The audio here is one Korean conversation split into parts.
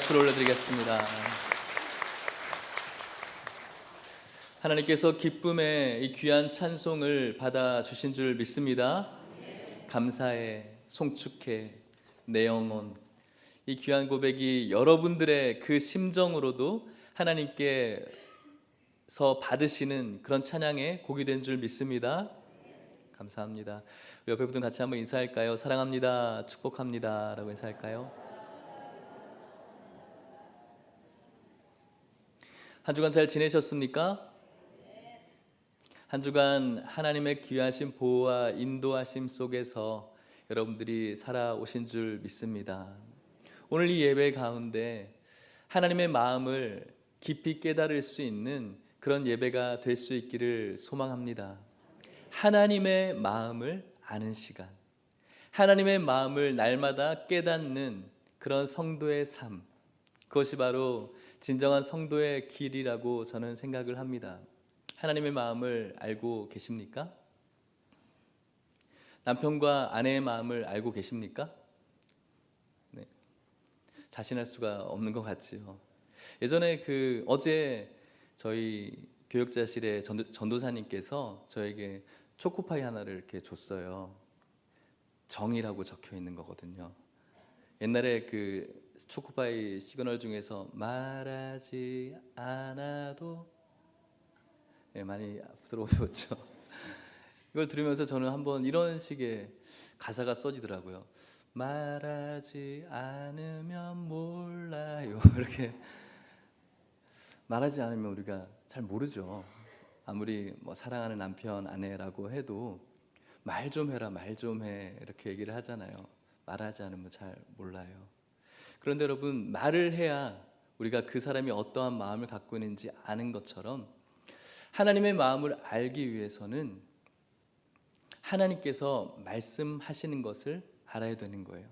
박수를 올려드리겠습니다. 하나님께서 기쁨의 이 귀한 찬송을 받아주신 줄 믿습니다. 감사해, 송축해, 내 영혼. 이 귀한 고백이 여러분들의 그 심정으로도 하나님께서 받으시는 그런 찬양의 곡이 된 줄 믿습니다. 감사합니다. 옆에 분들 같이 한번 인사할까요? 사랑합니다, 축복합니다 라고 인사할까요? 한 주간 잘 지내셨습니까? 한 주간 하나님의 귀하신 보호와 인도하심 속에서 여러분들이 살아오신 줄 믿습니다. 오늘 이 예배 가운데 하나님의 마음을 깊이 깨달을 수 있는 그런 예배가 될 수 있기를 소망합니다. 하나님의 마음을 아는 시간, 하나님의 마음을 날마다 깨닫는 그런 성도의 삶, 그것이 바로 진정한 성도의 길이라고 저는 생각을 합니다. 하나님의 마음을 알고 계십니까? 남편과 아내의 마음을 알고 계십니까? 네. 자신할 수가 없는 것 같지요. 예전에 어제 저희 교역자실의 전도사님께서 저에게 초코파이 하나를 이렇게 줬어요. 정이라고 적혀 있는 거거든요. 옛날에 초코파이 시그널 중에서 말하지 않아도 많이 들어오셨죠. 이걸 들으면서 저는 한번 이런 식의 가사가 써지더라고요. 말하지 않으면 몰라요. 이렇게 말하지 않으면 우리가 잘 모르죠. 아무리 사랑하는 남편, 아내라고 해도 말 좀 해라, 말 좀 해 이렇게 얘기를 하잖아요. 말하지 않으면 잘 몰라요. 그런데 여러분, 말을 해야 우리가 그 사람이 어떠한 마음을 갖고 있는지 아는 것처럼 하나님의 마음을 알기 위해서는 하나님께서 말씀하시는 것을 알아야 되는 거예요.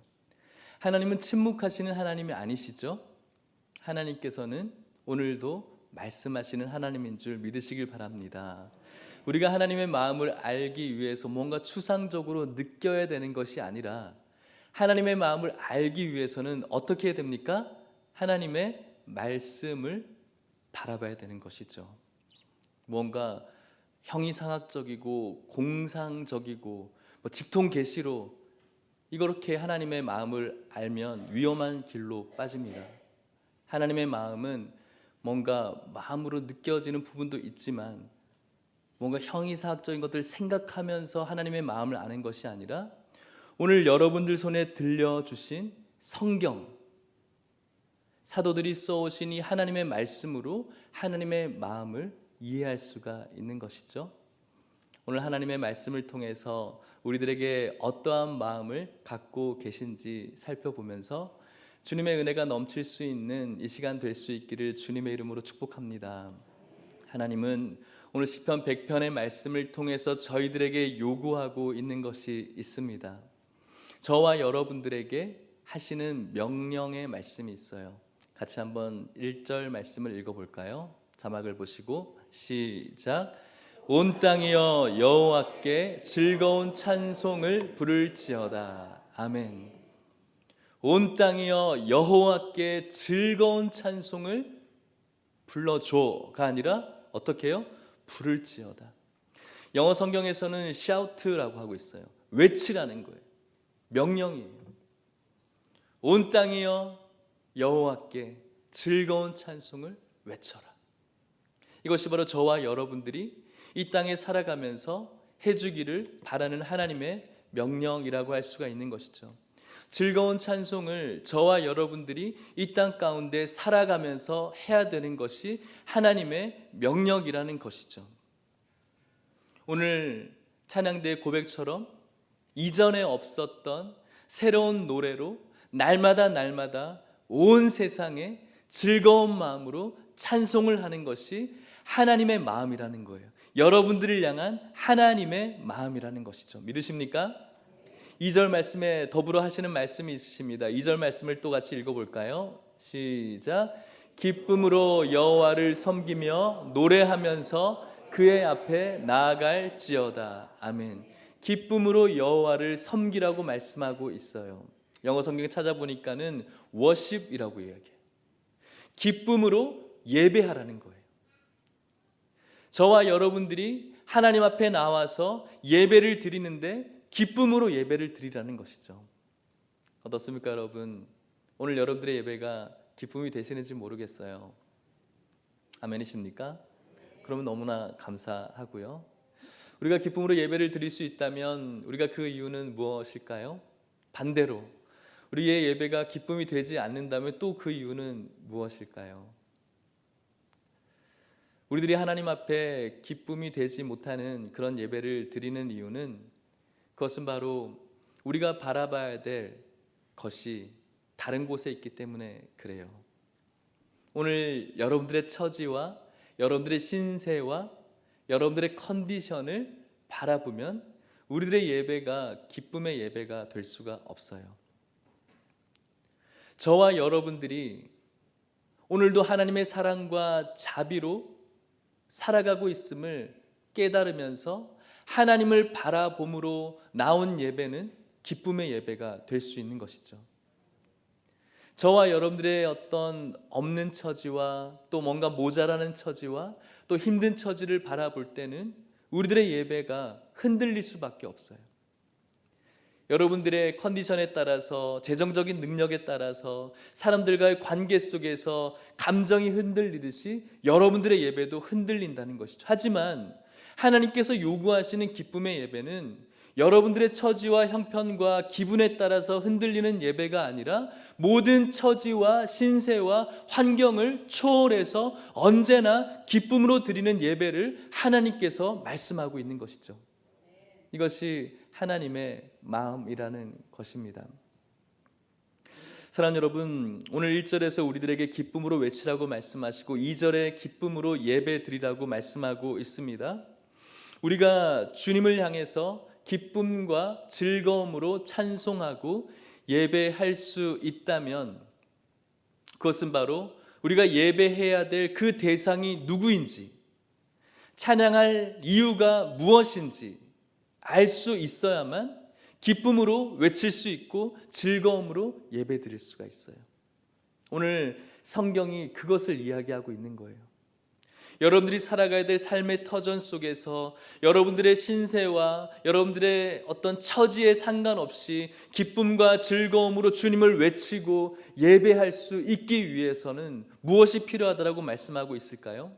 하나님은 침묵하시는 하나님이 아니시죠? 하나님께서는 오늘도 말씀하시는 하나님인 줄 믿으시길 바랍니다. 우리가 하나님의 마음을 알기 위해서 뭔가 추상적으로 느껴야 되는 것이 아니라 하나님의 마음을 알기 위해서는 어떻게 해야 됩니까? 하나님의 말씀을 바라봐야 되는 것이죠. 뭔가 형이상학적이고 공상적이고 직통 계시로 이렇게 하나님의 마음을 알면 위험한 길로 빠집니다. 하나님의 마음은 뭔가 마음으로 느껴지는 부분도 있지만 뭔가 형이상학적인 것들을 생각하면서 하나님의 마음을 아는 것이 아니라 오늘 여러분들 손에 들려주신 성경, 사도들이 써오신 이 하나님의 말씀으로 하나님의 마음을 이해할 수가 있는 것이죠. 오늘 하나님의 말씀을 통해서 우리들에게 어떠한 마음을 갖고 계신지 살펴보면서 주님의 은혜가 넘칠 수 있는 이 시간 될 수 있기를 주님의 이름으로 축복합니다. 하나님은 오늘 시편 100편의 말씀을 통해서 저희들에게 요구하고 있는 것이 있습니다. 저와 여러분들에게 하시는 명령의 말씀이 있어요. 같이 한번 1절 말씀을 읽어볼까요? 자막을 보시고 시작. 온 땅이여 여호와께 즐거운 찬송을 부를지어다. 아멘. 온 땅이여 여호와께 즐거운 찬송을 불러줘가 아니라 어떻게 해요? 부를지어다. 영어 성경에서는 shout라고 하고 있어요. 외치라는 거예요. 명령이에요. 온 땅이여 여호와께 즐거운 찬송을 외쳐라. 이것이 바로 저와 여러분들이 이 땅에 살아가면서 해주기를 바라는 하나님의 명령이라고 할 수가 있는 것이죠. 즐거운 찬송을 저와 여러분들이 이 땅 가운데 살아가면서 해야 되는 것이 하나님의 명령이라는 것이죠. 오늘 찬양대의 고백처럼 이전에 없었던 새로운 노래로 날마다 온 세상에 즐거운 마음으로 찬송을 하는 것이 하나님의 마음이라는 거예요. 여러분들을 향한 하나님의 마음이라는 것이죠. 믿으십니까? 2절 말씀에 더불어 하시는 말씀이 있으십니다. 2절 말씀을 또 같이 읽어볼까요? 시작. 기쁨으로 여호와를 섬기며 노래하면서 그의 앞에 나아갈지어다. 아멘. 기쁨으로 여호와를 섬기라고 말씀하고 있어요. 영어 성경에 찾아보니까는 worship이라고 이야기해요. 기쁨으로 예배하라는 거예요. 저와 여러분들이 하나님 앞에 나와서 예배를 드리는데 기쁨으로 예배를 드리라는 것이죠. 어떻습니까, 여러분? 오늘 여러분들의 예배가 기쁨이 되시는지 모르겠어요. 아멘이십니까? 그러면 너무나 감사하고요. 우리가 기쁨으로 예배를 드릴 수 있다면 우리가 그 이유는 무엇일까요? 반대로 우리의 예배가 기쁨이 되지 않는다면 또 그 이유는 무엇일까요? 우리들이 하나님 앞에 기쁨이 되지 못하는 그런 예배를 드리는 이유는 그것은 바로 우리가 바라봐야 될 것이 다른 곳에 있기 때문에 그래요. 오늘 여러분들의 처지와 여러분들의 신세와 여러분들의 컨디션을 바라보면 우리들의 예배가 기쁨의 예배가 될 수가 없어요. 저와 여러분들이 오늘도 하나님의 사랑과 자비로 살아가고 있음을 깨달으면서 하나님을 바라봄으로 나온 예배는 기쁨의 예배가 될 수 있는 것이죠. 저와 여러분들의 어떤 없는 처지와 또 뭔가 모자라는 처지와 또 힘든 처지를 바라볼 때는 우리들의 예배가 흔들릴 수밖에 없어요. 여러분들의 컨디션에 따라서, 재정적인 능력에 따라서, 사람들과의 관계 속에서 감정이 흔들리듯이 여러분들의 예배도 흔들린다는 것이죠. 하지만 하나님께서 요구하시는 기쁨의 예배는 여러분들의 처지와 형편과 기분에 따라서 흔들리는 예배가 아니라 모든 처지와 신세와 환경을 초월해서 언제나 기쁨으로 드리는 예배를 하나님께서 말씀하고 있는 것이죠. 이것이 하나님의 마음이라는 것입니다. 사랑하는 여러분, 오늘 1절에서 우리들에게 기쁨으로 외치라고 말씀하시고 2절에 기쁨으로 예배 드리라고 말씀하고 있습니다. 우리가 주님을 향해서 기쁨과 즐거움으로 찬송하고 예배할 수 있다면 그것은 바로 우리가 예배해야 될 그 대상이 누구인지, 찬양할 이유가 무엇인지 알 수 있어야만 기쁨으로 외칠 수 있고 즐거움으로 예배 드릴 수가 있어요. 오늘 성경이 그것을 이야기하고 있는 거예요. 여러분들이 살아가야 될 삶의 터전 속에서 여러분들의 신세와 여러분들의 어떤 처지에 상관없이 기쁨과 즐거움으로 주님을 외치고 예배할 수 있기 위해서는 무엇이 필요하다고 말씀하고 있을까요?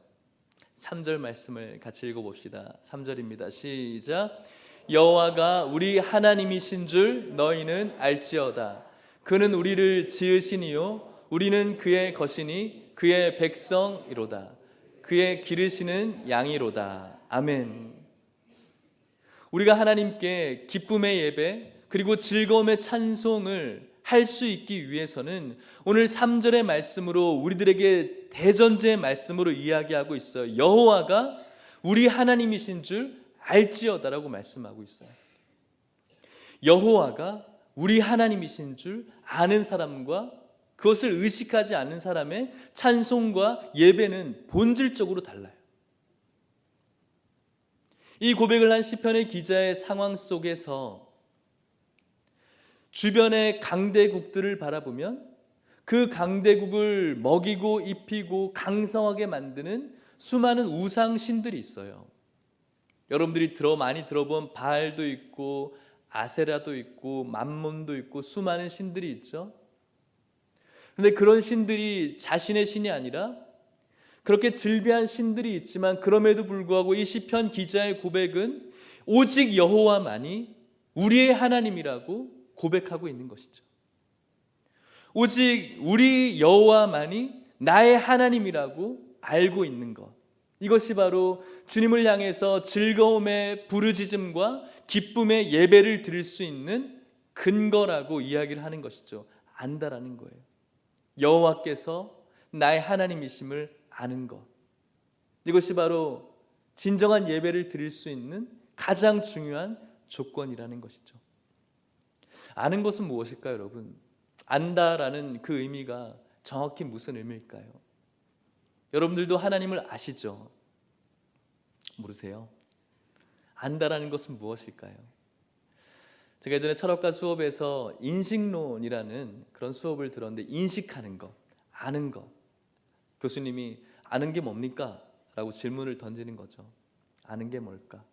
3절 말씀을 같이 읽어봅시다. 3절입니다. 시작. 여호와가 우리 하나님이신 줄 너희는 알지어다. 그는 우리를 지으시니요 우리는 그의 것이니 그의 백성이로다. 그의 기르시는 양이로다. 아멘. 우리가 하나님께 기쁨의 예배 그리고 즐거움의 찬송을 할 수 있기 위해서는 오늘 3절의 말씀으로 우리들에게 대전제의 말씀으로 이야기하고 있어요. 여호와가 우리 하나님이신 줄 알지어다라고 말씀하고 있어요. 여호와가 우리 하나님이신 줄 아는 사람과 그것을 의식하지 않는 사람의 찬송과 예배는 본질적으로 달라요. 이 고백을 한 시편의 기자의 상황 속에서 주변의 강대국들을 바라보면 그 강대국을 먹이고 입히고 강성하게 만드는 수많은 우상신들이 있어요. 여러분들이 많이 들어본 바알도 있고 아세라도 있고 맘몬도 있고 수많은 신들이 있죠. 그런데 그런 신들이 자신의 신이 아니라 그렇게 즐비한 신들이 있지만 그럼에도 불구하고 이 시편 기자의 고백은 오직 여호와만이 우리의 하나님이라고 고백하고 있는 것이죠. 오직 우리 여호와만이 나의 하나님이라고 알고 있는 것, 이것이 바로 주님을 향해서 즐거움의 부르짖음과 기쁨의 예배를 드릴 수 있는 근거라고 이야기를 하는 것이죠. 안다라는 거예요. 여호와께서 나의 하나님이심을 아는 것, 이것이 바로 진정한 예배를 드릴 수 있는 가장 중요한 조건이라는 것이죠. 아는 것은 무엇일까요, 여러분? 안다라는 그 의미가 정확히 무슨 의미일까요? 여러분들도 하나님을 아시죠? 모르세요? 안다라는 것은 무엇일까요? 제가 예전에 철학과 수업에서 인식론이라는 그런 수업을 들었는데, 인식하는 것, 아는 것, 교수님이 아는 게 뭡니까? 라고 질문을 던지는 거죠. 아는 게 뭘까?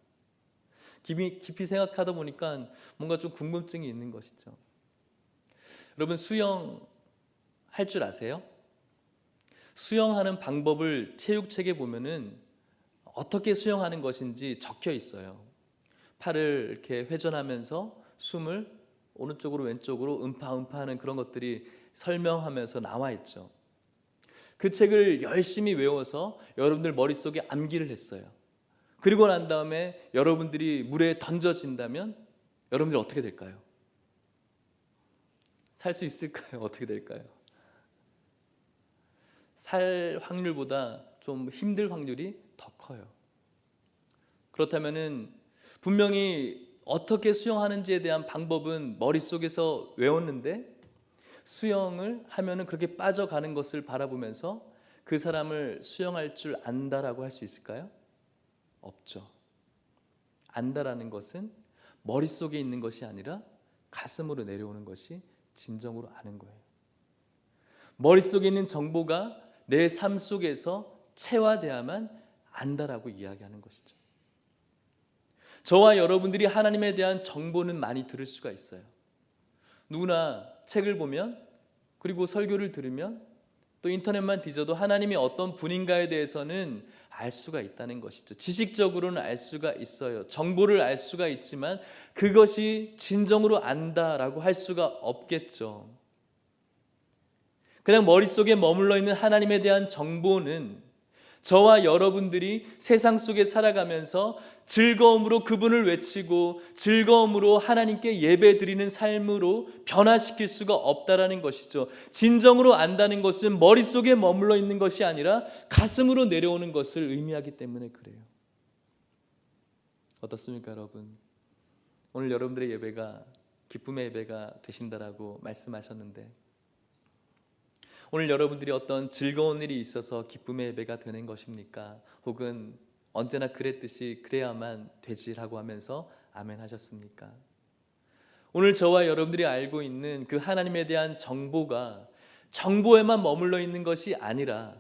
깊이 생각하다 보니까 뭔가 좀 궁금증이 있는 것이죠. 여러분, 수영 할 줄 아세요? 수영하는 방법을 체육책에 보면은 어떻게 수영하는 것인지 적혀 있어요. 팔을 이렇게 회전하면서 숨을 오른쪽으로 왼쪽으로 음파하는 그런 것들이 설명하면서 나와 있죠. 그 책을 열심히 외워서 여러분들 머릿속에 암기를 했어요. 그리고 난 다음에 여러분들이 물에 던져진다면 여러분들이 어떻게 될까요? 살 수 있을까요? 어떻게 될까요? 살 확률보다 좀 힘들 확률이 더 커요. 그렇다면은 분명히 어떻게 수영하는지에 대한 방법은 머릿속에서 외웠는데 수영을 하면은 그렇게 빠져가는 것을 바라보면서 그 사람을 수영할 줄 안다라고 할 수 있을까요? 없죠. 안다라는 것은 머릿속에 있는 것이 아니라 가슴으로 내려오는 것이 진정으로 아는 거예요. 머릿속에 있는 정보가 내 삶 속에서 체화돼야만 안다라고 이야기하는 것이죠. 저와 여러분들이 하나님에 대한 정보는 많이 들을 수가 있어요. 누구나 책을 보면, 그리고 설교를 들으면, 또 인터넷만 뒤져도 하나님이 어떤 분인가에 대해서는 알 수가 있다는 것이죠. 지식적으로는 알 수가 있어요. 정보를 알 수가 있지만 그것이 진정으로 안다라고 할 수가 없겠죠. 그냥 머릿속에 머물러 있는 하나님에 대한 정보는 저와 여러분들이 세상 속에 살아가면서 즐거움으로 그분을 외치고 즐거움으로 하나님께 예배 드리는 삶으로 변화시킬 수가 없다라는 것이죠. 진정으로 안다는 것은 머릿속에 머물러 있는 것이 아니라 가슴으로 내려오는 것을 의미하기 때문에 그래요. 어떻습니까, 여러분? 오늘 여러분들의 예배가 기쁨의 예배가 되신다라고 말씀하셨는데, 오늘 여러분들이 어떤 즐거운 일이 있어서 기쁨의 예배가 되는 것입니까? 혹은 언제나 그랬듯이 그래야만 되지라고 하면서 아멘 하셨습니까? 오늘 저와 여러분들이 알고 있는 그 하나님에 대한 정보가 정보에만 머물러 있는 것이 아니라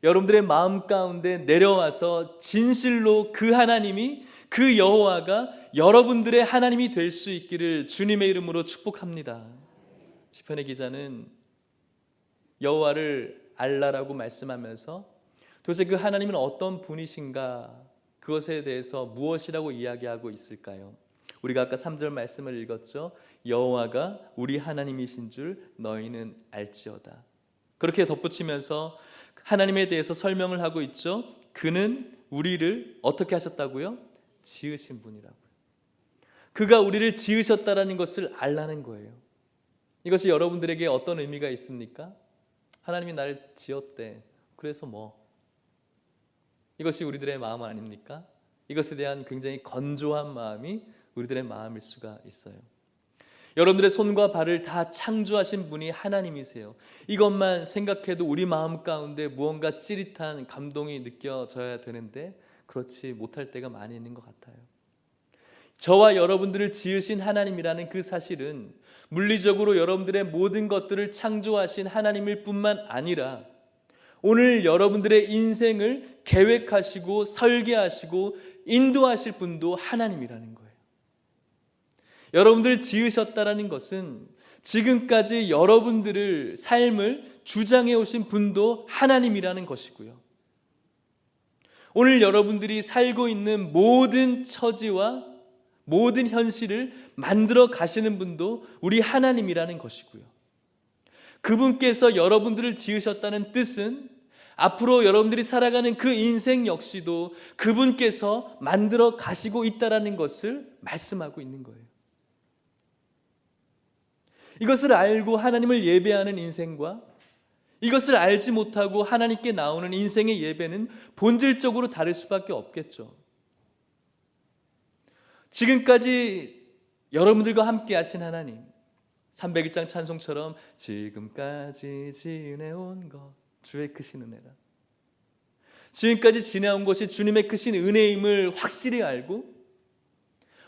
여러분들의 마음 가운데 내려와서 진실로 그 하나님이, 그 여호와가 여러분들의 하나님이 될 수 있기를 주님의 이름으로 축복합니다. 시편의 기자는 여호와를 알라라고 말씀하면서 도대체 그 하나님은 어떤 분이신가, 그것에 대해서 무엇이라고 이야기하고 있을까요? 우리가 아까 3절 말씀을 읽었죠. 여호와가 우리 하나님이신 줄 너희는 알지어다. 그렇게 덧붙이면서 하나님에 대해서 설명을 하고 있죠. 그는 우리를 어떻게 하셨다고요? 지으신 분이라고요. 그가 우리를 지으셨다라는 것을 알라는 거예요. 이것이 여러분들에게 어떤 의미가 있습니까? 하나님이 나를 지었대. 그래서 뭐? 이것이 우리들의 마음 아닙니까? 이것에 대한 굉장히 건조한 마음이 우리들의 마음일 수가 있어요. 여러분들의 손과 발을 다 창조하신 분이 하나님이세요. 이것만 생각해도 우리 마음 가운데 무언가 찌릿한 감동이 느껴져야 되는데 그렇지 못할 때가 많이 있는 것 같아요. 저와 여러분들을 지으신 하나님이라는 그 사실은 물리적으로 여러분들의 모든 것들을 창조하신 하나님일 뿐만 아니라 오늘 여러분들의 인생을 계획하시고 설계하시고 인도하실 분도 하나님이라는 거예요. 여러분들을 지으셨다라는 것은 지금까지 여러분들을 삶을 주장해 오신 분도 하나님이라는 것이고요. 오늘 여러분들이 살고 있는 모든 처지와 모든 현실을 만들어 가시는 분도 우리 하나님이라는 것이고요. 그분께서 여러분들을 지으셨다는 뜻은 앞으로 여러분들이 살아가는 그 인생 역시도 그분께서 만들어 가시고 있다는 것을 말씀하고 있는 거예요. 이것을 알고 하나님을 예배하는 인생과 이것을 알지 못하고 하나님께 나오는 인생의 예배는 본질적으로 다를 수밖에 없겠죠. 지금까지 여러분들과 함께 하신 하나님, 301장 찬송처럼 지금까지 지내온 것 주의 크신 은혜라. 지금까지 지내온 것이 주님의 크신 은혜임을 확실히 알고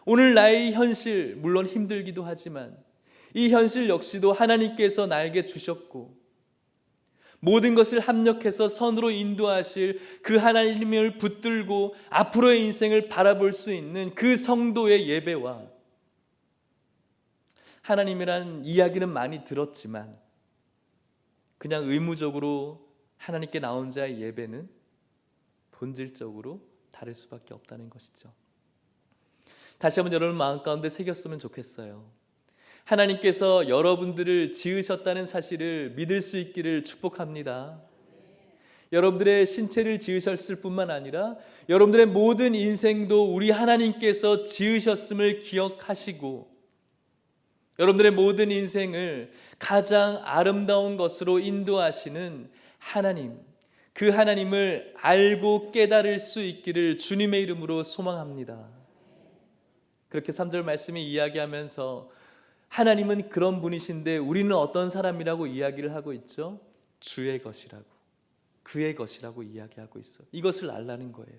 오늘 나의 현실, 물론 힘들기도 하지만 이 현실 역시도 하나님께서 나에게 주셨고 모든 것을 합력해서 선으로 인도하실 그 하나님을 붙들고 앞으로의 인생을 바라볼 수 있는 그 성도의 예배와 하나님이란 이야기는 많이 들었지만 그냥 의무적으로 하나님께 나온 자의 예배는 본질적으로 다를 수밖에 없다는 것이죠. 다시 한번 여러분 마음 가운데 새겼으면 좋겠어요. 하나님께서 여러분들을 지으셨다는 사실을 믿을 수 있기를 축복합니다. 여러분들의 신체를 지으셨을 뿐만 아니라 여러분들의 모든 인생도 우리 하나님께서 지으셨음을 기억하시고 여러분들의 모든 인생을 가장 아름다운 것으로 인도하시는 하나님, 그 하나님을 알고 깨달을 수 있기를 주님의 이름으로 소망합니다. 그렇게 3절 말씀이 이야기하면서 하나님은 그런 분이신데 우리는 어떤 사람이라고 이야기를 하고 있죠? 주의 것이라고, 그의 것이라고 이야기하고 있어요. 이것을 알라는 거예요.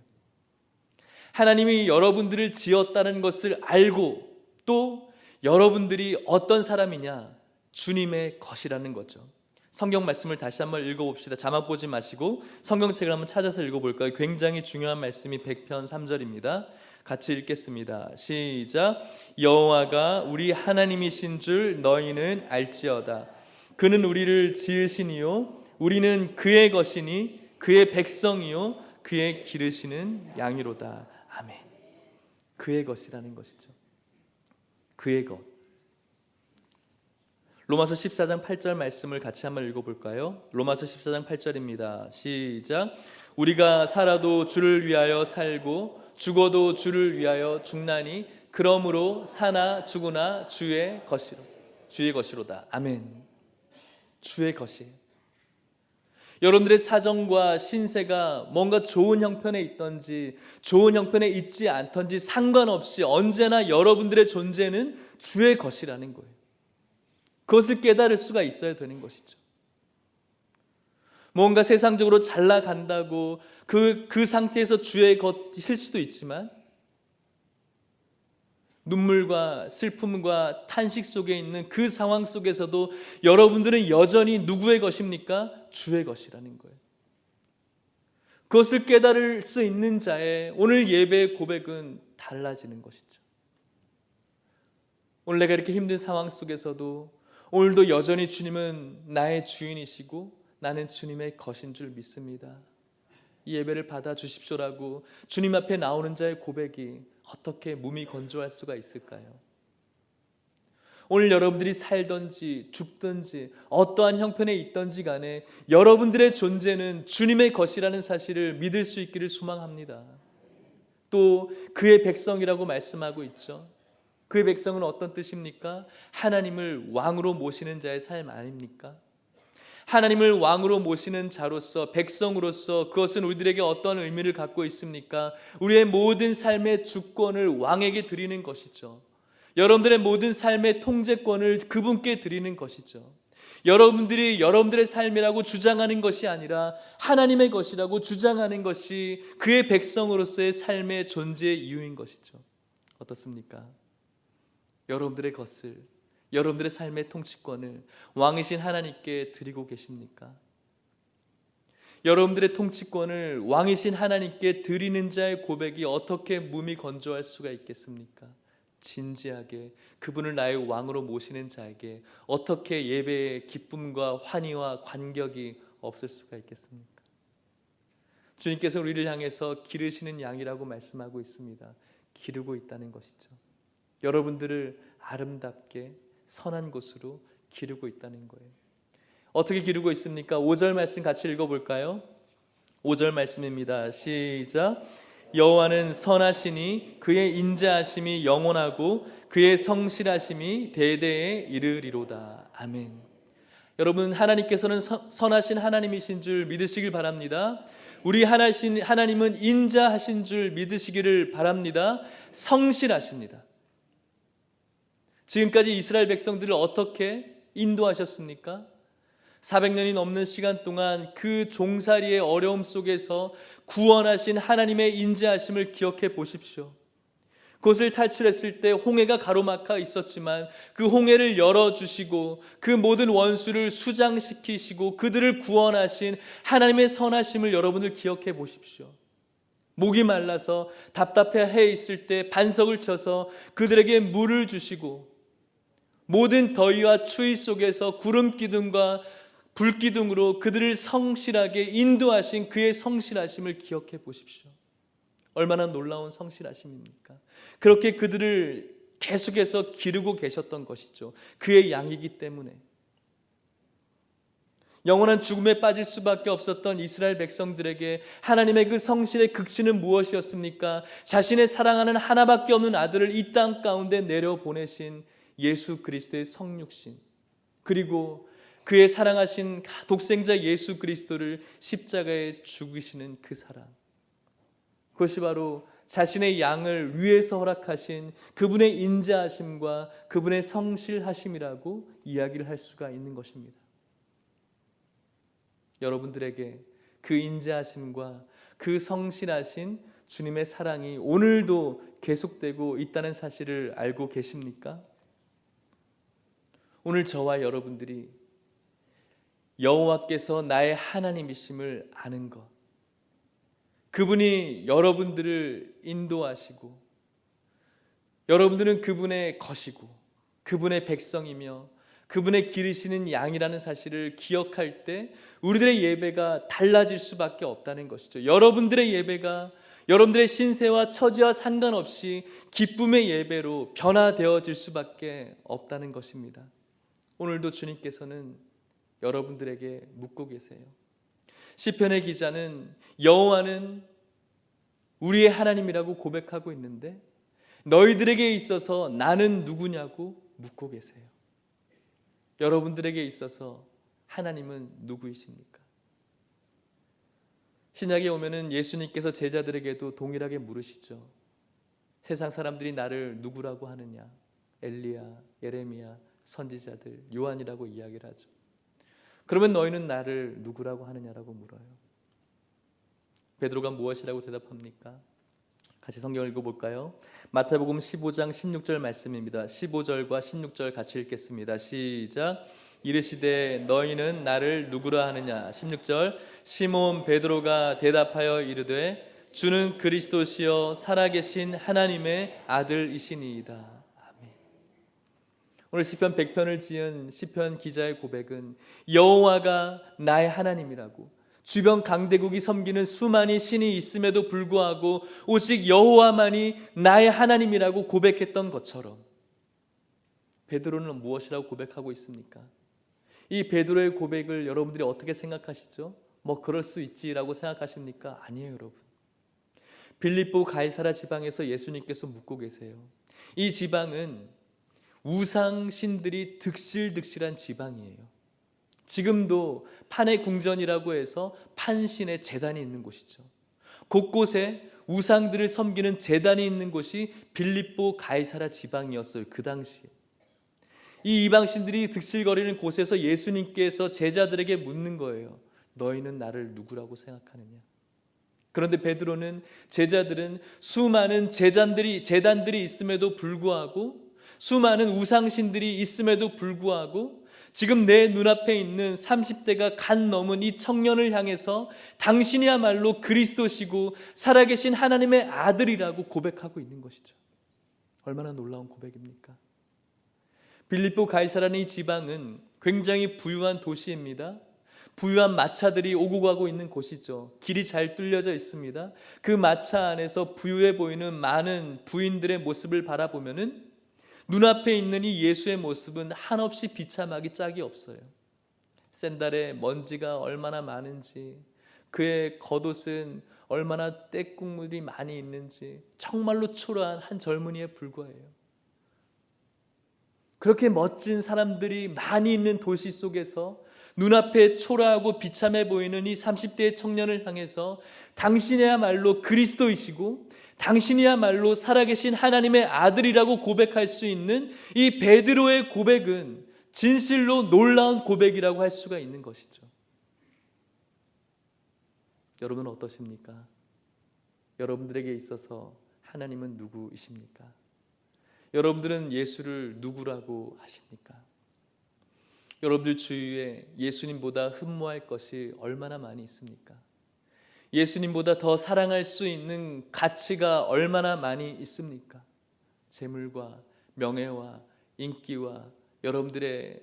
하나님이 여러분들을 지었다는 것을 알고 또 여러분들이 어떤 사람이냐? 주님의 것이라는 거죠. 성경 말씀을 다시 한번 읽어봅시다. 자막 보지 마시고 성경책을 한번 찾아서 읽어볼까요? 굉장히 중요한 말씀이 100편 3절입니다. 같이 읽겠습니다. 시작. 여호와가 우리 하나님이신 줄 너희는 알지어다. 그는 우리를 지으시니요 우리는 그의 것이니 그의 백성이요 그의 기르시는 양이로다. 아멘. 그의 것이라는 것이죠. 그의 것. 로마서 14장 8절 말씀을 같이 한번 읽어볼까요? 로마서 14장 8절입니다. 시작. 우리가 살아도 주를 위하여 살고 죽어도 주를 위하여 죽나니 그러므로 사나 죽으나 주의 것이로다. 아멘. 주의 것이에요. 여러분들의 사정과 신세가 뭔가 좋은 형편에 있든지 좋은 형편에 있지 않든지 상관없이 언제나 여러분들의 존재는 주의 것이라는 거예요. 그것을 깨달을 수가 있어야 되는 것이죠. 뭔가 세상적으로 잘 나간다고 그 상태에서 주의 것일 수도 있지만 눈물과 슬픔과 탄식 속에 있는 그 상황 속에서도 여러분들은 여전히 누구의 것입니까? 주의 것이라는 거예요. 그것을 깨달을 수 있는 자의 오늘 예배의 고백은 달라지는 것이죠. 오늘 내가 이렇게 힘든 상황 속에서도 오늘도 여전히 주님은 나의 주인이시고 나는 주님의 것인 줄 믿습니다. 이 예배를 받아 주십시오라고 주님 앞에 나오는 자의 고백이 어떻게 몸이 건조할 수가 있을까요? 오늘 여러분들이 살든지 죽든지 어떠한 형편에 있든지 간에 여러분들의 존재는 주님의 것이라는 사실을 믿을 수 있기를 소망합니다. 또 그의 백성이라고 말씀하고 있죠. 그의 백성은 어떤 뜻입니까? 하나님을 왕으로 모시는 자의 삶 아닙니까? 하나님을 왕으로 모시는 자로서 백성으로서 그것은 우리들에게 어떤 의미를 갖고 있습니까? 우리의 모든 삶의 주권을 왕에게 드리는 것이죠. 여러분들의 모든 삶의 통제권을 그분께 드리는 것이죠. 여러분들이 여러분들의 삶이라고 주장하는 것이 아니라 하나님의 것이라고 주장하는 것이 그의 백성으로서의 삶의 존재의 이유인 것이죠. 어떻습니까? 여러분들의 것을, 여러분들의 삶의 통치권을 왕이신 하나님께 드리고 계십니까? 여러분들의 통치권을 왕이신 하나님께 드리는 자의 고백이 어떻게 몸이 건조할 수가 있겠습니까? 진지하게 그분을 나의 왕으로 모시는 자에게 어떻게 예배의 기쁨과 환희와 관격이 없을 수가 있겠습니까? 주님께서 우리를 향해서 기르시는 양이라고 말씀하고 있습니다. 기르고 있다는 것이죠. 여러분들을 아름답게 선한 곳으로 기르고 있다는 거예요. 어떻게 기르고 있습니까? 5절 말씀 같이 읽어볼까요? 5절 말씀입니다. 시작. 여호와는 선하시니 그의 인자하심이 영원하고 그의 성실하심이 대대에 이르리로다. 아멘. 여러분, 하나님께서는 선하신 하나님이신 줄 믿으시길 바랍니다. 우리 하나님은 인자하신 줄 믿으시기를 바랍니다. 성실하십니다. 지금까지 이스라엘 백성들을 어떻게 인도하셨습니까? 400년이 넘는 시간 동안 그 종살이의 어려움 속에서 구원하신 하나님의 인자하심을 기억해 보십시오. 그것을 탈출했을 때 홍해가 가로막혀 있었지만 그 홍해를 열어주시고 그 모든 원수를 수장시키시고 그들을 구원하신 하나님의 선하심을 여러분들 기억해 보십시오. 목이 말라서 답답해 있을 때 반석을 쳐서 그들에게 물을 주시고 모든 더위와 추위 속에서 구름 기둥과 불 기둥으로 그들을 성실하게 인도하신 그의 성실하심을 기억해 보십시오. 얼마나 놀라운 성실하심입니까? 그렇게 그들을 계속해서 기르고 계셨던 것이죠. 그의 양이기 때문에. 영원한 죽음에 빠질 수밖에 없었던 이스라엘 백성들에게 하나님의 그 성실의 극신은 무엇이었습니까? 자신의 사랑하는 하나밖에 없는 아들을 이 땅 가운데 내려보내신 예수 그리스도의 성육신, 그리고 그의 사랑하신 독생자 예수 그리스도를 십자가에 죽이시는 그 사랑, 그것이 바로 자신의 양을 위해서 허락하신 그분의 인자하심과 그분의 성실하심이라고 이야기를 할 수가 있는 것입니다. 여러분들에게 그 인자하심과 그 성실하신 주님의 사랑이 오늘도 계속되고 있다는 사실을 알고 계십니까? 오늘 저와 여러분들이 여호와께서 나의 하나님이심을 아는 것, 그분이 여러분들을 인도하시고 여러분들은 그분의 것이고 그분의 백성이며 그분의 기르시는 양이라는 사실을 기억할 때 우리들의 예배가 달라질 수밖에 없다는 것이죠. 여러분들의 예배가 여러분들의 신세와 처지와 상관없이 기쁨의 예배로 변화되어질 수밖에 없다는 것입니다. 오늘도 주님께서는 여러분들에게 묻고 계세요. 시편의 기자는 여호와는 우리의 하나님이라고 고백하고 있는데 너희들에게 있어서 나는 누구냐고 묻고 계세요. 여러분들에게 있어서 하나님은 누구이십니까? 신약에 오면은 예수님께서 제자들에게도 동일하게 물으시죠. 세상 사람들이 나를 누구라고 하느냐? 엘리야, 예레미야, 선지자들, 요한이라고 이야기를 하죠. 그러면 너희는 나를 누구라고 하느냐라고 물어요. 베드로가 무엇이라고 대답합니까? 같이 성경을 읽어볼까요? 마태복음 15장 16절 말씀입니다. 15절과 16절 같이 읽겠습니다. 시작. 이르시되 너희는 나를 누구라 하느냐? 16절. 시몬 베드로가 대답하여 이르되 주는 그리스도시요 살아계신 하나님의 아들이시니이다. 아멘. 오늘 시편 100편을 지은 시편 기자의 고백은 여호와가 나의 하나님이라고, 주변 강대국이 섬기는 수많은 신이 있음에도 불구하고 오직 여호와만이 나의 하나님이라고 고백했던 것처럼 베드로는 무엇이라고 고백하고 있습니까? 이 베드로의 고백을 여러분들이 어떻게 생각하시죠? 뭐 그럴 수 있지라고 생각하십니까? 아니에요, 여러분. 빌립보 가이사라 지방에서 예수님께서 묵고 계세요. 이 지방은 우상신들이 득실득실한 지방이에요. 지금도 판의 궁전이라고 해서 판신의 제단이 있는 곳이죠. 곳곳에 우상들을 섬기는 제단이 있는 곳이 빌립보 가이사라 지방이었어요. 그 당시에. 이 이방신들이 득실거리는 곳에서 예수님께서 제자들에게 묻는 거예요. 너희는 나를 누구라고 생각하느냐? 그런데 베드로는 제자들은 수많은 제단들이 있음에도 불구하고, 수많은 우상신들이 있음에도 불구하고 지금 내 눈앞에 있는 30대가 간 넘은 이 청년을 향해서 당신이야말로 그리스도시고 살아계신 하나님의 아들이라고 고백하고 있는 것이죠. 얼마나 놀라운 고백입니까? 빌립보 가이사라는 이 지방은 굉장히 부유한 도시입니다. 부유한 마차들이 오고 가고 있는 곳이죠. 길이 잘 뚫려져 있습니다. 그 마차 안에서 부유해 보이는 많은 부인들의 모습을 바라보면은 눈앞에 있는 이 예수의 모습은 한없이 비참하기 짝이 없어요. 샌달에 먼지가 얼마나 많은지, 그의 겉옷은 얼마나 때국물이 많이 있는지 정말로 초라한 한 젊은이에 불과해요. 그렇게 멋진 사람들이 많이 있는 도시 속에서 눈앞에 초라하고 비참해 보이는 이 30대의 청년을 향해서 당신이야말로 그리스도이시고 당신이야말로 살아계신 하나님의 아들이라고 고백할 수 있는 이 베드로의 고백은 진실로 놀라운 고백이라고 할 수가 있는 것이죠. 여러분은 어떠십니까? 여러분들에게 있어서 하나님은 누구이십니까? 여러분들은 예수를 누구라고 하십니까? 여러분들 주위에 예수님보다 흠모할 것이 얼마나 많이 있습니까? 예수님보다 더 사랑할 수 있는 가치가 얼마나 많이 있습니까? 재물과 명예와 인기와 여러분들의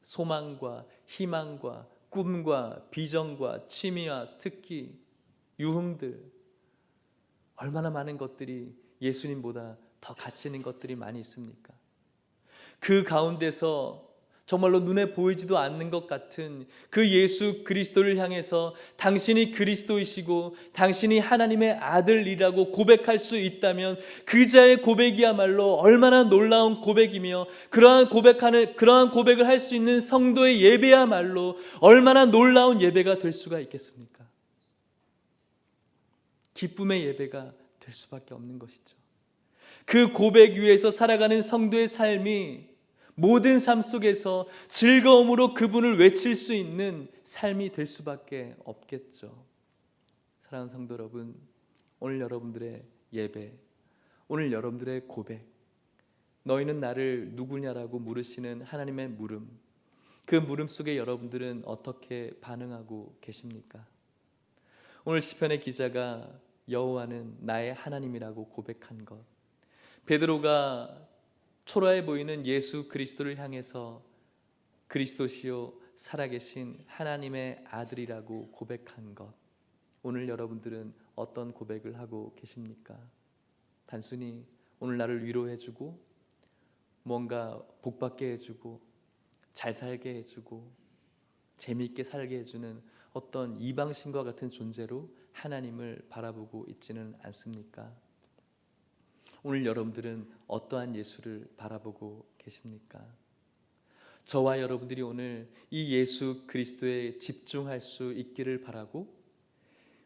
소망과 희망과 꿈과 비전과 취미와 특기, 유흥들, 얼마나 많은 것들이 예수님보다 더 가치 있는 것들이 많이 있습니까? 그 가운데서 정말로 눈에 보이지도 않는 것 같은 그 예수 그리스도를 향해서 당신이 그리스도이시고 당신이 하나님의 아들이라고 고백할 수 있다면 그 자의 고백이야말로 얼마나 놀라운 고백이며 그러한 고백을 할 수 있는 성도의 예배야말로 얼마나 놀라운 예배가 될 수가 있겠습니까? 기쁨의 예배가 될 수밖에 없는 것이죠. 그 고백 위에서 살아가는 성도의 삶이 모든 삶 속에서 즐거움으로 그분을 외칠 수 있는 삶이 될 수밖에 없겠죠. 사랑하는 성도 여러분, 오늘 여러분들의 예배, 오늘 여러분들의 고백, 너희는 나를 누구냐라고 물으시는 하나님의 물음, 그 물음 속에 여러분들은 어떻게 반응하고 계십니까? 오늘 시편의 기자가 여호와는 나의 하나님이라고 고백한 것, 베드로가 초라해 보이는 예수 그리스도를 향해서 그리스도시요 살아계신 하나님의 아들이라고 고백한 것, 오늘 여러분들은 어떤 고백을 하고 계십니까? 단순히 오늘 나를 위로해주고 뭔가 복받게 해주고 잘 살게 해주고 재미있게 살게 해주는 어떤 이방신과 같은 존재로 하나님을 바라보고 있지는 않습니까? 오늘 여러분들은 어떠한 예수를 바라보고 계십니까? 저와 여러분들이 오늘 이 예수 그리스도에 집중할 수 있기를 바라고,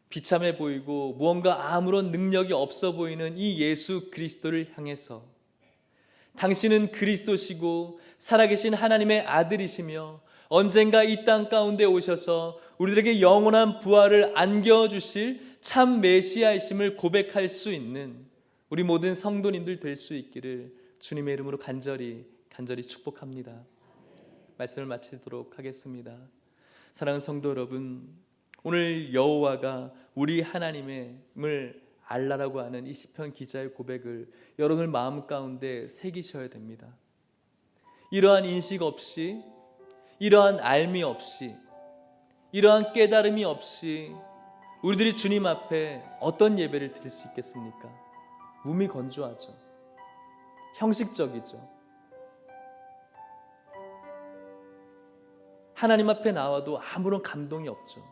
비참해 보이고 무언가 아무런 능력이 없어 보이는 이 예수 그리스도를 향해서 당신은 그리스도시고 살아계신 하나님의 아들이시며 언젠가 이 땅 가운데 오셔서 우리들에게 영원한 부활을 안겨주실 참 메시아이심을 고백할 수 있는 우리 모든 성도님들 될 수 있기를 주님의 이름으로 간절히 축복합니다. 말씀을 마치도록 하겠습니다. 사랑하는 성도 여러분, 오늘 여호와가 우리 하나님을 알라라고 하는 이 시편 기자의 고백을 여러분의 마음 가운데 새기셔야 됩니다. 이러한 인식 없이, 이러한 알미 없이, 이러한 깨달음이 없이 우리들이 주님 앞에 어떤 예배를 드릴 수 있겠습니까? 몸이 건조하죠. 형식적이죠. 하나님 앞에 나와도 아무런 감동이 없죠.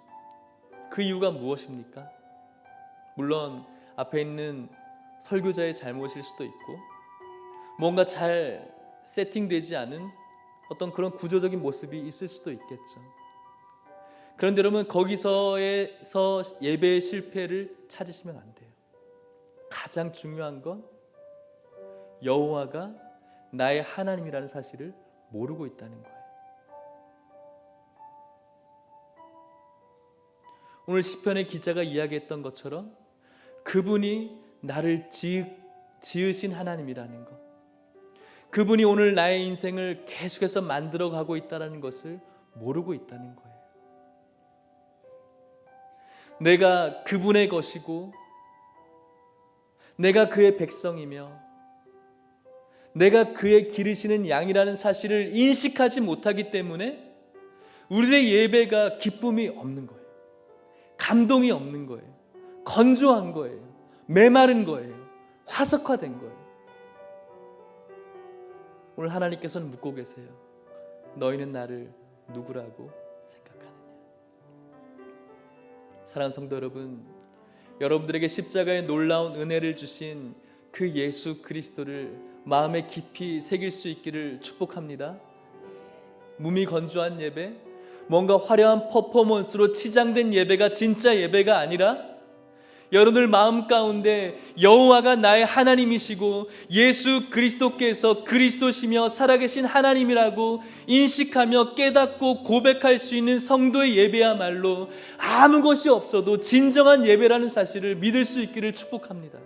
그 이유가 무엇입니까? 물론 앞에 있는 설교자의 잘못일 수도 있고 뭔가 잘 세팅되지 않은 어떤 그런 구조적인 모습이 있을 수도 있겠죠. 그런데 여러분, 거기서에서 예배의 실패를 찾으시면 안 돼요. 가장 중요한 건 여호와가 나의 하나님이라는 사실을 모르고 있다는 거예요. 오늘 시편의 기자가 이야기했던 것처럼 그분이 나를 지으신 하나님이라는 것, 그분이 오늘 나의 인생을 계속해서 만들어가고 있다는 것을 모르고 있다는 거예요. 내가 그분의 것이고 내가 그의 백성이며 내가 그의 기르시는 양이라는 사실을 인식하지 못하기 때문에 우리의 예배가 기쁨이 없는 거예요. 감동이 없는 거예요. 건조한 거예요. 메마른 거예요. 화석화된 거예요. 오늘 하나님께서는 묻고 계세요. 너희는 나를 누구라고 생각하느냐? 사랑하는 성도 여러분, 여러분들에게 십자가의 놀라운 은혜를 주신 그 예수 그리스도를 마음에 깊이 새길 수 있기를 축복합니다. 몸이 건조한 예배, 뭔가 화려한 퍼포먼스로 치장된 예배가 진짜 예배가 아니라 여러분들 마음 가운데 여호와가 나의 하나님이시고 예수 그리스도께서 그리스도시며 살아계신 하나님이라고 인식하며 깨닫고 고백할 수 있는 성도의 예배야말로 아무 것이 없어도 진정한 예배라는 사실을 믿을 수 있기를 축복합니다.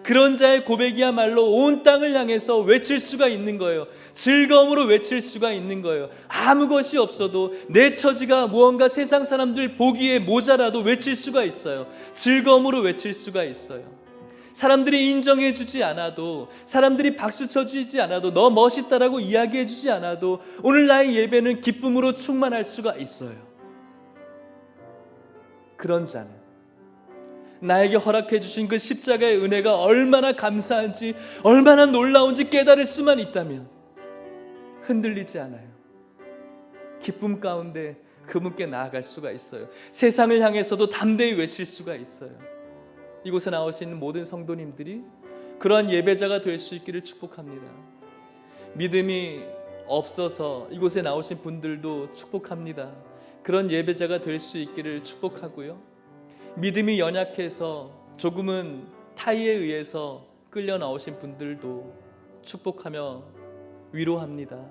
그런 자의 고백이야말로 온 땅을 향해서 외칠 수가 있는 거예요. 즐거움으로 외칠 수가 있는 거예요. 아무 것이 없어도 내 처지가 무언가 세상 사람들 보기에 모자라도 외칠 수가 있어요. 즐거움으로 외칠 수가 있어요. 사람들이 인정해 주지 않아도, 사람들이 박수 쳐주지 않아도, 너 멋있다라고 이야기해 주지 않아도 오늘 나의 예배는 기쁨으로 충만할 수가 있어요. 그런 자는 나에게 허락해 주신 그 십자가의 은혜가 얼마나 감사한지, 얼마나 놀라운지 깨달을 수만 있다면 흔들리지 않아요. 기쁨 가운데 그분께 나아갈 수가 있어요. 세상을 향해서도 담대히 외칠 수가 있어요. 이곳에 나오신 모든 성도님들이 그러한 예배자가 될 수 있기를 축복합니다. 믿음이 없어서 이곳에 나오신 분들도 축복합니다. 그런 예배자가 될 수 있기를 축복하고요. 믿음이 연약해서 조금은 타의에 의해서 끌려 나오신 분들도 축복하며 위로합니다.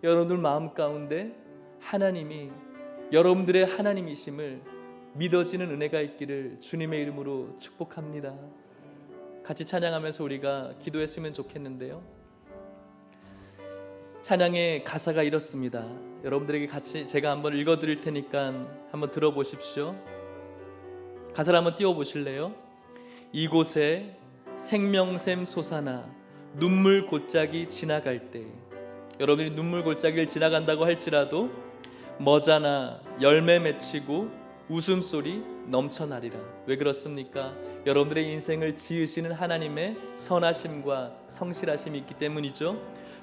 여러분들 마음 가운데 하나님이 여러분들의 하나님이심을 믿어지는 은혜가 있기를 주님의 이름으로 축복합니다. 같이 찬양하면서 우리가 기도했으면 좋겠는데요. 찬양의 가사가 이렇습니다. 여러분들에게 같이 제가 한번 읽어드릴 테니까 한번 들어보십시오. 가사를 한번 띄워보실래요? 이곳에 생명샘 솟아나 눈물 골짜기 지나갈 때, 여러분들이 눈물 골짜기를 지나간다고 할지라도 머자나 열매 맺히고 웃음소리 넘쳐나리라. 왜 그렇습니까? 여러분들의 인생을 지으시는 하나님의 선하심과 성실하심이 있기 때문이죠.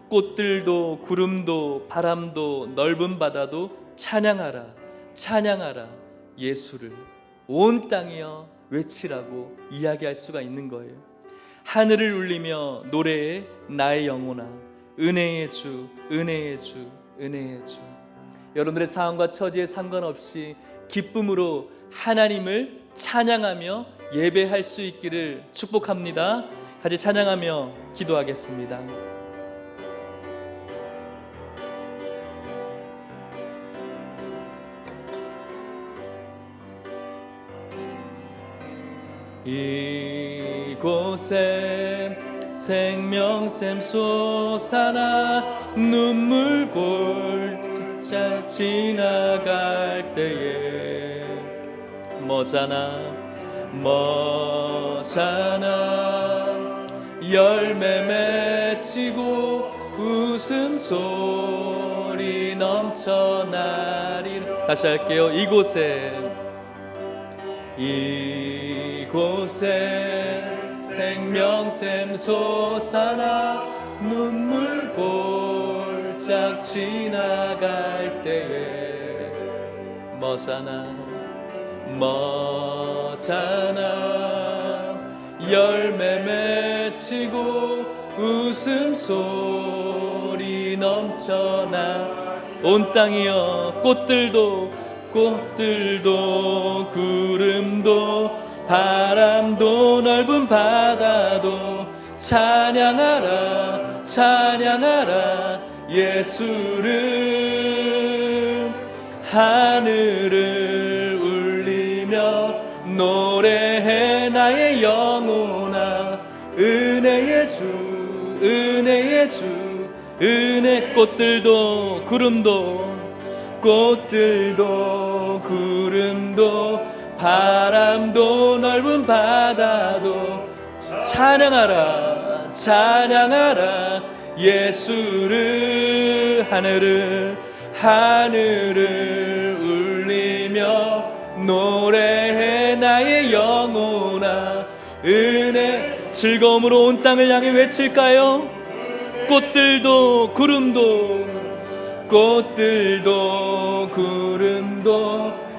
꽃들도 구름도 바람도 넓은 바다도 찬양하라, 찬양하라 예수를, 온 땅이여 외치라고 이야기할 수가 있는 거예요. 하늘을 울리며 노래해 나의 영혼아, 은혜의 주, 은혜의 주, 은혜의 주. 여러분들의 상황과 처지에 상관없이 기쁨으로 하나님을 찬양하며 예배할 수 있기를 축복합니다. 같이 찬양하며 기도하겠습니다. 이곳에 생명샘 솟아나 눈물 골짜 지나갈 때에 머자나 열매 맺히고 웃음소리 넘쳐나리라. 다시 할게요. 이곳에 생명샘 솟아나 눈물 골짝 지나갈 때에 머자나 열매 맺히고 웃음소리 넘쳐나 온 땅이여 꽃들도 구름도 바람도 넓은 바다도 찬양하라, 찬양하라 예수를. 하늘을 울리며 노래해 나의 영혼아, 은혜의 주, 은혜의 주, 은혜. 꽃들도 구름도 바람도 넓은 바다도 찬양하라, 찬양하라 예수를. 하늘을 울리며 노래해 나의 영혼아, 은혜. 즐거움으로 온 땅을 향해 외칠까요? 꽃들도 구름도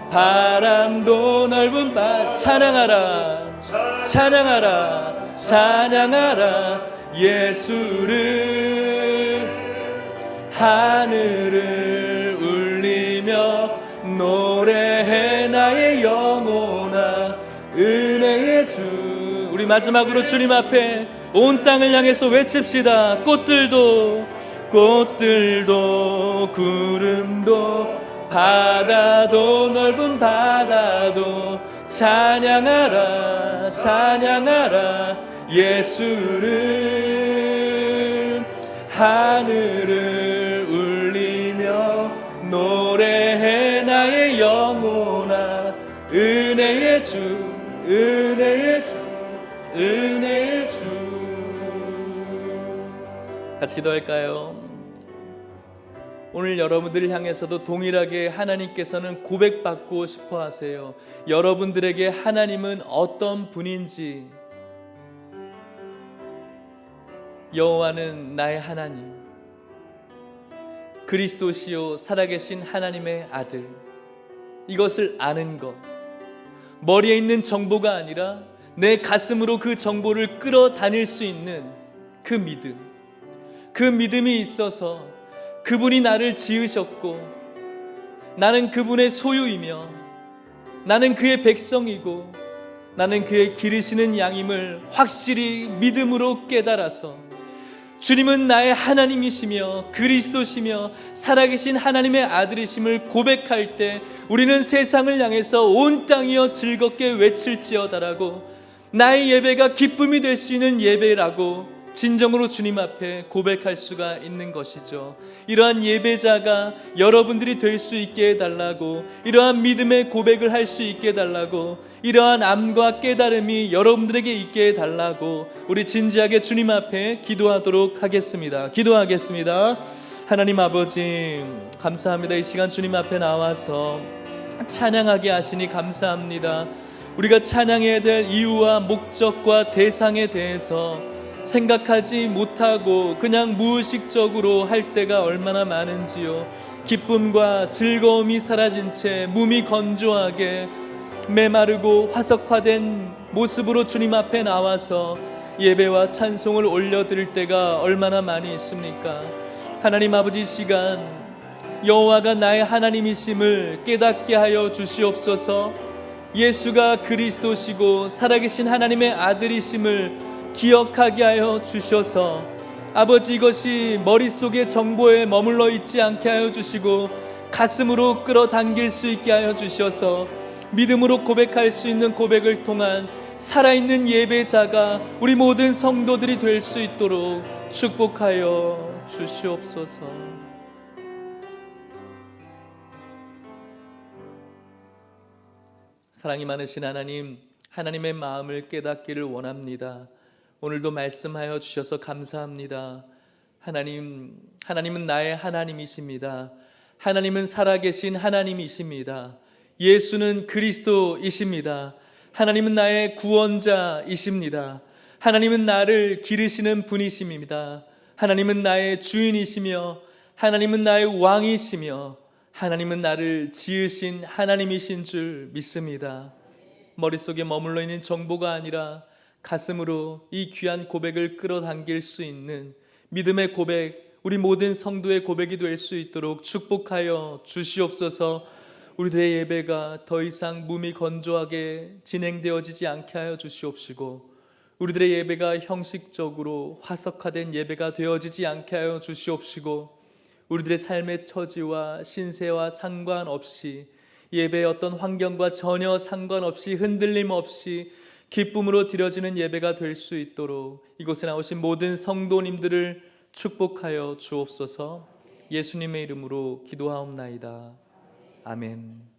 바람도 넓은 바다 찬양하라, 찬양하라, 찬양하라 예수를. 하늘을 울리며 노래해 나의 영혼아, 은혜의 주. 우리 마지막으로 주님 앞에 온 땅을 향해서 외칩시다. 꽃들도 구름도 바다도 넓은 바다도 찬양하라, 찬양하라 예수를 하늘을 울리며 노래해 나의 영혼아 은혜의 주 은혜의 주 은혜의 주. 같이 기도할까요? 오늘 여러분들을 향해서도 동일하게 하나님께서는 고백받고 싶어 하세요. 여러분들에게 하나님은 어떤 분인지. 여호와는 나의 하나님, 그리스도시요 살아계신 하나님의 아들. 이것을 아는 것, 머리에 있는 정보가 아니라 내 가슴으로 그 정보를 끌어다닐 수 있는 그 믿음, 그 믿음이 있어서 그분이 나를 지으셨고 나는 그분의 소유이며 나는 그의 백성이고 나는 그의 기르시는 양임을 확실히 믿음으로 깨달아서 주님은 나의 하나님이시며 그리스도시며 살아계신 하나님의 아들이심을 고백할 때 우리는 세상을 향해서 온 땅이여 즐겁게 외칠지어다라고 나의 예배가 기쁨이 될 수 있는 예배라고 진정으로 주님 앞에 고백할 수가 있는 것이죠. 이러한 예배자가 여러분들이 될 수 있게 해달라고, 이러한 믿음의 고백을 할 수 있게 해달라고, 이러한 암과 깨달음이 여러분들에게 있게 해달라고 우리 진지하게 주님 앞에 기도하도록 하겠습니다. 기도하겠습니다. 하나님 아버지 감사합니다. 이 시간 주님 앞에 나와서 찬양하게 하시니 감사합니다. 우리가 찬양해야 될 이유와 목적과 대상에 대해서 생각하지 못하고 그냥 무의식적으로 할 때가 얼마나 많은지요. 기쁨과 즐거움이 사라진 채 몸이 건조하게 메마르고 화석화된 모습으로 주님 앞에 나와서 예배와 찬송을 올려드릴 때가 얼마나 많이 있습니까? 하나님 아버지, 시간 여호와가 나의 하나님이심을 깨닫게 하여 주시옵소서. 예수가 그리스도시고 살아계신 하나님의 아들이심을 기억하게 하여 주셔서 아버지, 이것이 머릿속의 정보에 머물러 있지 않게 하여 주시고 가슴으로 끌어당길 수 있게 하여 주셔서 믿음으로 고백할 수 있는 고백을 통한 살아있는 예배자가 우리 모든 성도들이 될 수 있도록 축복하여 주시옵소서. 사랑이 많으신 하나님, 하나님의 마음을 깨닫기를 원합니다. 오늘도 말씀하여 주셔서 감사합니다. 하나님은 나의 하나님이십니다. 하나님은 살아계신 하나님이십니다. 예수는 그리스도이십니다. 하나님은 나의 구원자이십니다. 하나님은 나를 기르시는 분이십니다. 하나님은 나의 주인이시며 하나님은 나의 왕이시며 하나님은 나를 지으신 하나님이신 줄 믿습니다. 머릿속에 머물러 있는 정보가 아니라 가슴으로 이 귀한 고백을 끌어당길 수 있는 믿음의 고백, 우리 모든 성도의 고백이 될 수 있도록 축복하여 주시옵소서. 우리들의 예배가 더 이상 몸이 건조하게 진행되어지지 않게 하여 주시옵시고 우리들의 예배가 형식적으로 화석화된 예배가 되어지지 않게 하여 주시옵시고 우리들의 삶의 처지와 신세와 상관없이 예배의 어떤 환경과 전혀 상관없이 흔들림 없이 기쁨으로 드려지는 예배가 될 수 있도록 이곳에 나오신 모든 성도님들을 축복하여 주옵소서. 예수님의 이름으로 기도하옵나이다. 아멘.